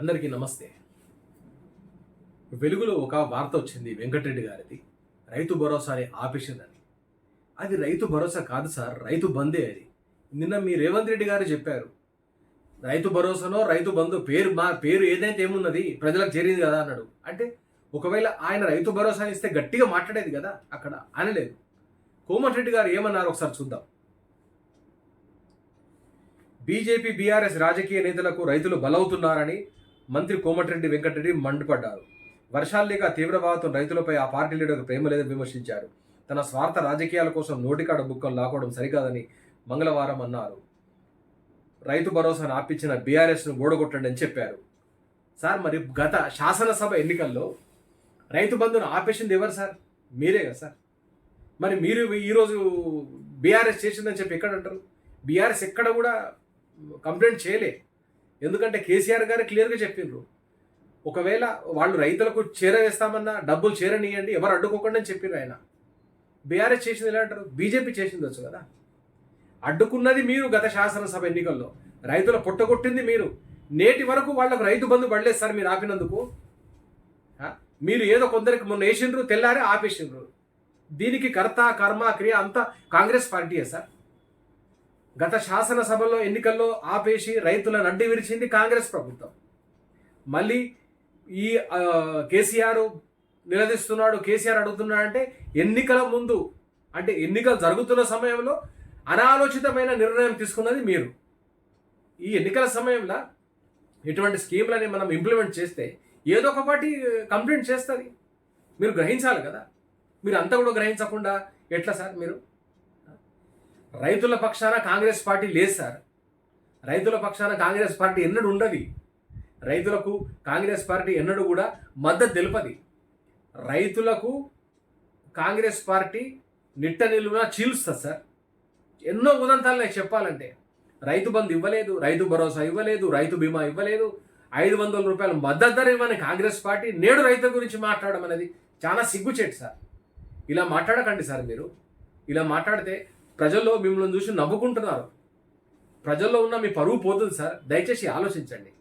అందరికీ నమస్తే. వెలుగులో ఒక వార్త వచ్చింది వెంకటరెడ్డి గారిది. రైతు భరోసాని ఆపేసిందని. అది రైతు భరోసా కాదు సార్, రైతు బందే అది. నిన్న మీ రేవంత్ రెడ్డి గారు చెప్పారు. రైతు భరోసానో రైతు బంధు పేరు ఏదైతే ఏమున్నది ప్రజలకు చేరింది కదా అన్నాడు. అంటే ఒకవేళ ఆయన రైతు భరోసా ఇస్తే గట్టిగా మాట్లాడేది కదా, అక్కడ అనలేదు. కోమటిరెడ్డి గారు ఏమన్నారు ఒకసారి చూద్దాం. బీజేపీ బీఆర్ఎస్ రాజకీయ నేతలకు రైతులు బలవుతున్నారని మంత్రి కోమటిరెడ్డి వెంకటరెడ్డి మండిపడ్డారు. వర్షాలు లేక తీవ్రభావంతో రైతులపై ఆ పార్టీ లీడర్కు ప్రేమ లేదని విమర్శించారు. తన స్వార్థ రాజకీయాల కోసం నోటికాడ బుక్కలు లాకోవడం సరికాదని మంగళవారం అన్నారు. రైతు భరోసాను ఆపించిన బీఆర్ఎస్ను ఓడగొట్టండి అని చెప్పారు. సార్, మరి గత శాసనసభ ఎన్నికల్లో రైతు బంధును ఆపేసింది ఎవరు సార్? మీరే కదా సార్. మరి మీరు ఈరోజు బీఆర్ఎస్ చేసిందని చెప్పి ఎక్కడ అంటారు? బీఆర్ఎస్ ఎక్కడ కూడా కంప్లైంట్ చేయలే. ఎందుకంటే కేసీఆర్ గారు క్లియర్గా చెప్పిండ్రు, ఒకవేళ వాళ్ళు రైతులకు చేరవేస్తామన్నా డబ్బులు చేరనియండి, ఎవరు అడ్డుకోకుండా అని చెప్పిండ్రు ఆయన. బీఆర్ఎస్ చేసింది ఎలా అంటారు? బీజేపీ చేసింది వచ్చు కదా. అడ్డుకున్నది మీరు గత శాసనసభ ఎన్నికల్లో, రైతుల పుట్టగొట్టింది మీరు. నేటి వరకు వాళ్ళకు రైతు బంధు పడలేదు సార్ మీరు ఆపినందుకు. మీరు ఏదో కొందరికి మొన్న వేసిండ్రు, తెల్లారే ఆపేసిండ్రు. దీనికి కర్త కర్మ క్రియ అంతా కాంగ్రెస్ పార్టీయే సార్. గత శాసనసభలో ఎన్నికల్లో ఆపేసి రైతులను అడ్డు విరిచింది కాంగ్రెస్ ప్రభుత్వం. మళ్ళీ ఈ కేసీఆర్ నిలదీస్తున్నాడు, కేసీఆర్ అడుగుతున్నాడు అంటే ఎన్నికల ముందు, అంటే ఎన్నికలు జరుగుతున్న సమయంలో అనాలోచితమైన నిర్ణయం తీసుకున్నది మీరు. ఈ ఎన్నికల సమయంలో ఇటువంటి స్కీమ్లని మనం ఇంప్లిమెంట్ చేస్తే ఏదో ఒక పార్టీ కంప్లైంట్ చేస్తుంది. మీరు గ్రహించాలి కదా. మీరు అంతా కూడా గ్రహించకుండా ఎట్లా సార్? మీరు రైతుల పక్షాన కాంగ్రెస్ పార్టీ లేదు సార్. రైతుల పక్షాన కాంగ్రెస్ పార్టీ ఎన్నడూ ఉండదు. రైతులకు కాంగ్రెస్ పార్టీ ఎన్నడూ కూడా మద్దతు తెలుపది. రైతులకు కాంగ్రెస్ పార్టీ నిట్ట నిలువున చీల్స్తుంది సార్. ఎన్నో ఉదంతాలు నాకు చెప్పాలంటే, రైతు బంధు ఇవ్వలేదు, రైతు భరోసా ఇవ్వలేదు, రైతు బీమా ఇవ్వలేదు, 500 రూపాయల మద్దతు ధర ఇవ్వని కాంగ్రెస్ పార్టీ నేడు రైతుల గురించి మాట్లాడడం అనేది చాలా సిగ్గుచేటు సార్. ఇలా మాట్లాడకండి సార్. మీరు ఇలా మాట్లాడితే ప్రజల్లో మిమ్మల్ని చూసి నవ్వుకుంటున్నారు. ప్రజల్లో ఉన్న మీ పరువు పోతుంది సార్. దయచేసి ఆలోచించండి.